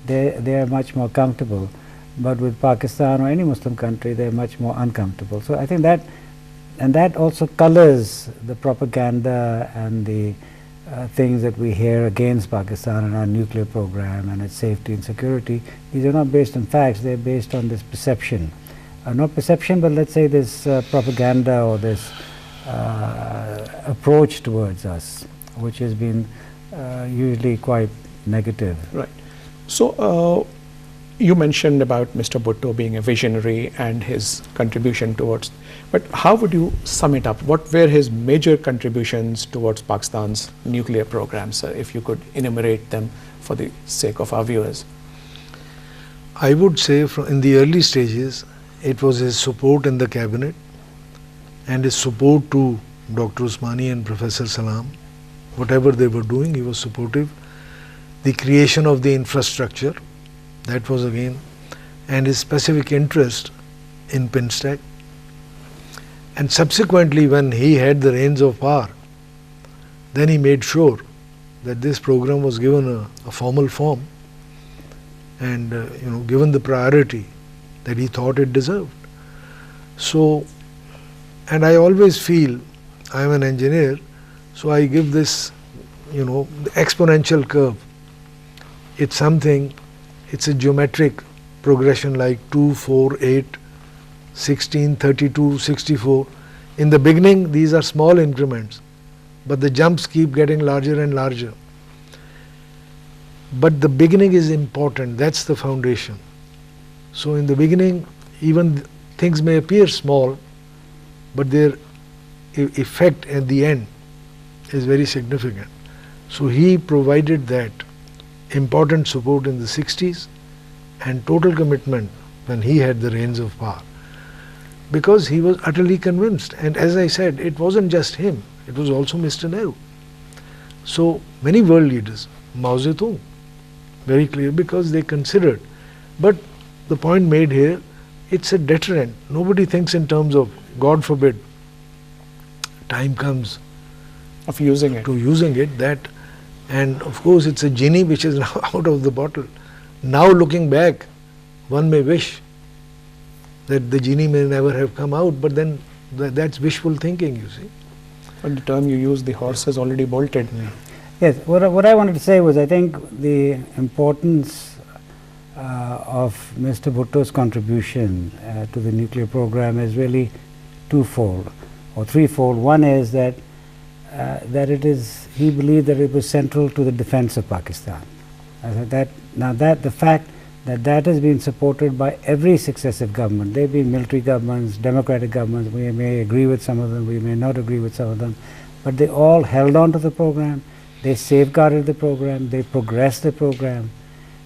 they are much more comfortable. But with Pakistan or any Muslim country, they're much more uncomfortable. So I think that also colors the propaganda and the things that we hear against Pakistan and our nuclear program and its safety and security. These are not based on facts, they're based on this perception. Not perception, but let's say this propaganda or this approach towards us, which has been usually quite negative. Right. So you mentioned about Mr. Bhutto being a visionary and his contribution towards, but how would you sum it up? What were his major contributions towards Pakistan's nuclear programs, if you could enumerate them for the sake of our viewers? I would say in the early stages, it was his support in the cabinet and his support to Dr. Usmani and Professor Salam. Whatever they were doing, he was supportive. The creation of the infrastructure, that was again, and his specific interest in PINSTAC. And subsequently, when he had the reins of power, then he made sure that this program was given a formal form and given the priority that he thought it deserved. So, and I always feel, I am an engineer, so I give this, the exponential curve. It's something, it's a geometric progression like 2, 4, 8, 16, 32, 64. In the beginning, these are small increments, but the jumps keep getting larger and larger. But the beginning is important, that's the foundation. So in the beginning, even things may appear small, but their effect at the end is very significant. So he provided that important support in the 60s and total commitment when he had the reins of power, because he was utterly convinced. And as I said, it wasn't just him, it was also Mr. Nehru. So many world leaders, Mao Zedong, very clear, because they considered. But the point made here, it's a deterrent. Nobody thinks in terms of, God forbid, time comes of using it. To using it, that, and of course it's a genie which is now out of the bottle. Now looking back, one may wish that the genie may never have come out, but then that's wishful thinking, you see. But the term you use, the horse is already bolted. Yeah. Yes, what I wanted to say was, I think the importance of Mr. Bhutto's contribution to the nuclear program is really twofold or threefold. One is that he believed that it was central to the defense of Pakistan. The fact that has been supported by every successive government. They've been military governments, democratic governments. We may agree with some of them, we may not agree with some of them, but they all held on to the program. They safeguarded the program, they progressed the program.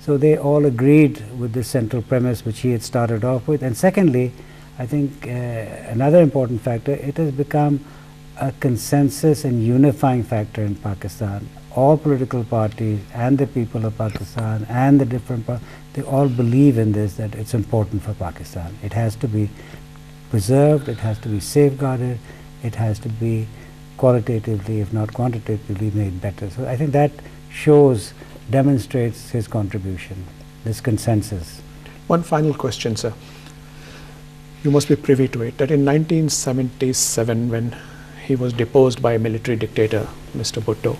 So they all agreed with this central premise which he had started off with. And secondly, I think another important factor, it has become a consensus and unifying factor in Pakistan. All political parties and the people of Pakistan and the different parties, they all believe in this, that it's important for Pakistan. It has to be preserved, it has to be safeguarded, it has to be qualitatively, if not quantitatively, made better. So I think that demonstrates his contribution, this consensus. One final question, sir. You must be privy to it, that in 1977, when he was deposed by a military dictator, Mr. Bhutto,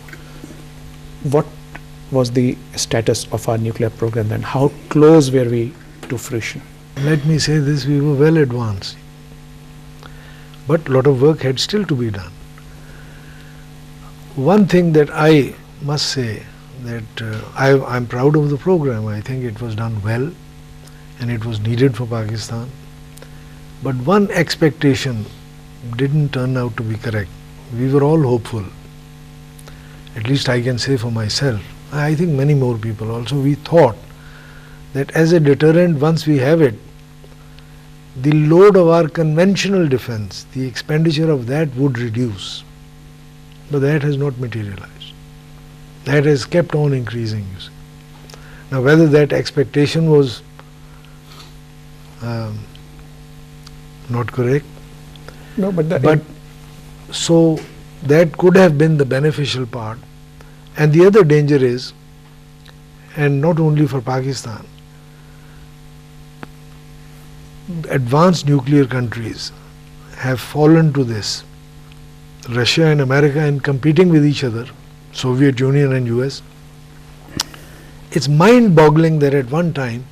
what was the status of our nuclear program then? How close were we to fruition? Let me say this, we were well advanced, but a lot of work had still to be done. One thing that I must say, that I'm proud of the program. I think it was done well and it was needed for Pakistan. But one expectation didn't turn out to be correct. We were all hopeful. At least I can say for myself. I think many more people also. We thought that as a deterrent, once we have it, the load of our conventional defense, the expenditure of that would reduce. But that has not materialized. That has kept on increasing, you see. Now whether that expectation was not correct, no, but so that could have been the beneficial part. And the other danger is, and not only for Pakistan. Advanced nuclear countries have fallen to this. Russia and America, in competing with each other, Soviet Union and US, it's mind-boggling that at one time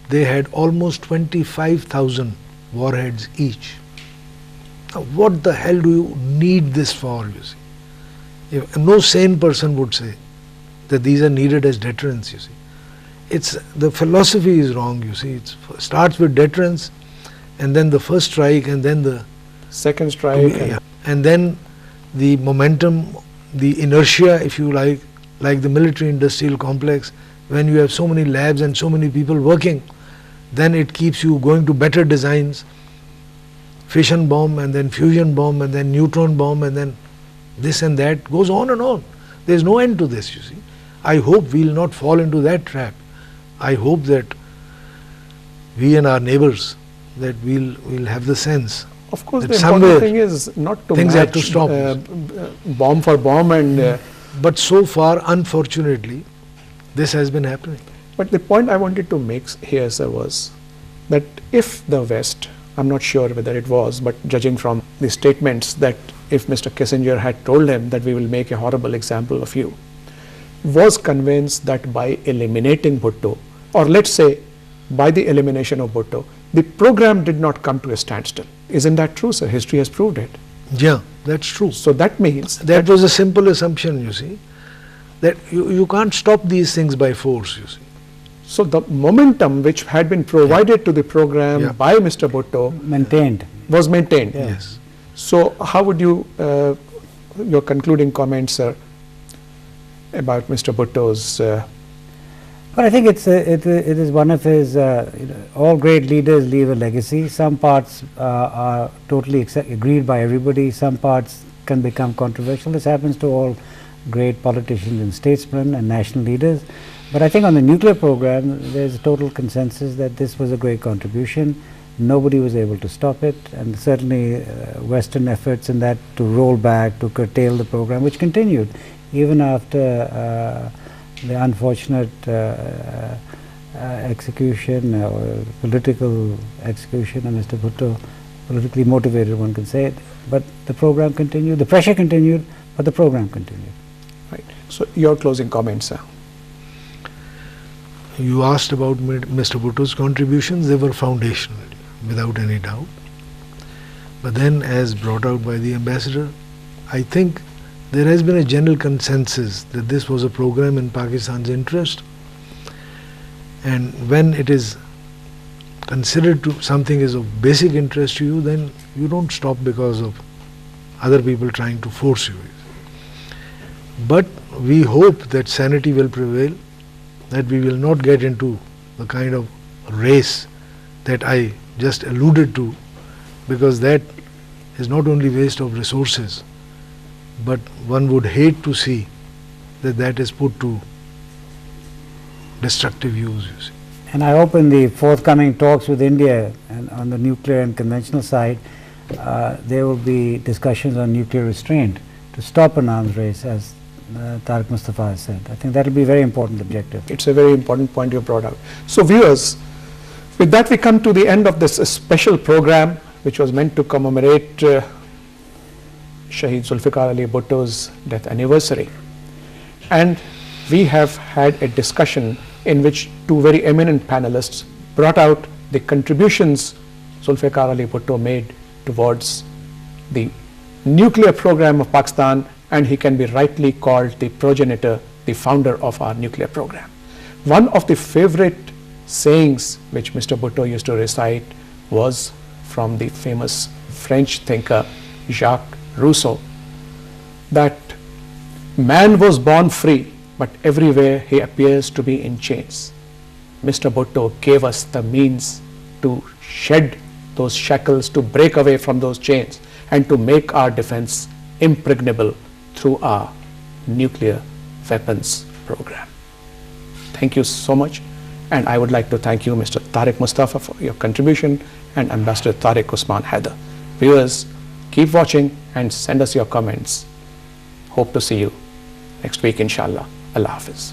they had almost 25,000 warheads each. Now, what the hell do you need this for, you see? If no sane person would say that these are needed as deterrents, you see. The philosophy is wrong, you see. It starts with deterrence, and then the first strike, and then the second strike, and then the momentum, the inertia, if you like the military industrial complex. When you have so many labs and so many people working, then it keeps you going to better designs, fission bomb and then fusion bomb and then neutron bomb and then this and that, goes on and on. There is no end to this, you see. I hope we will not fall into that trap. I hope that we and our neighbors, that we'll have the sense. Of course, that the important thing is not to things match have to stop. Bomb for bomb, and but so far, unfortunately, this has been happening. But the point I wanted to make here, sir, was that if the West, I'm not sure whether it was, but judging from the statements, that if Mr. Kissinger had told him that we will make a horrible example of you, was convinced that by eliminating Bhutto, or let's say by the elimination of Bhutto, the program did not come to a standstill. Isn't that true, sir? History has proved it. Yeah, that's true. So that means that was a simple assumption, you see, that you can't stop these things by force, you see. So the momentum which had been provided to the program by Mr. Bhutto was maintained. Yes. So how would you, your concluding comments, sir, about Mr. Bhutto's? But I think it is one of his, all great leaders leave a legacy. Some parts are totally agreed by everybody, some parts can become controversial. This happens to all great politicians and statesmen and national leaders. But I think on the nuclear program, there's a total consensus that this was a great contribution. Nobody was able to stop it, and certainly Western efforts in that to roll back, to curtail the program, which continued even after the unfortunate execution or political execution of Mr. Bhutto, politically motivated, one can say it. But the program continued, the pressure continued, but the program continued. Right. So your closing comments, sir. You asked about Mr. Bhutto's contributions. They were foundational, without any doubt. But then, as brought out by the ambassador, I think there has been a general consensus that this was a program in Pakistan's interest, and when it is considered to something is of basic interest to you, then you don't stop because of other people trying to force you. But we hope that sanity will prevail, that we will not get into the kind of race that I just alluded to, because that is not only waste of resources, but one would hate to see that is put to destructive use, you see. And I hope in the forthcoming talks with India and on the nuclear and conventional side, there will be discussions on nuclear restraint to stop an arms race, as Tariq Mustafa has said. I think that will be a very important objective. It's a very important point you brought out. So viewers, with that we come to the end of this special program which was meant to commemorate Shaheed Zulfiqar Ali Bhutto's death anniversary. And we have had a discussion in which two very eminent panelists brought out the contributions Zulfiqar Ali Bhutto made towards the nuclear program of Pakistan, and he can be rightly called the progenitor, the founder of our nuclear program. One of the favorite sayings which Mr. Bhutto used to recite was from the famous French thinker Jacques Rousseau, that man was born free, but everywhere he appears to be in chains. Mr. Bhutto gave us the means to shed those shackles, to break away from those chains, and to make our defense impregnable through our nuclear weapons program. Thank you so much, and I would like to thank you, Mr. Tariq Mustafa, for your contribution, and Ambassador Tariq Usman Haider. Viewers, keep watching and send us your comments. Hope to see you next week, inshallah. Allah Hafiz.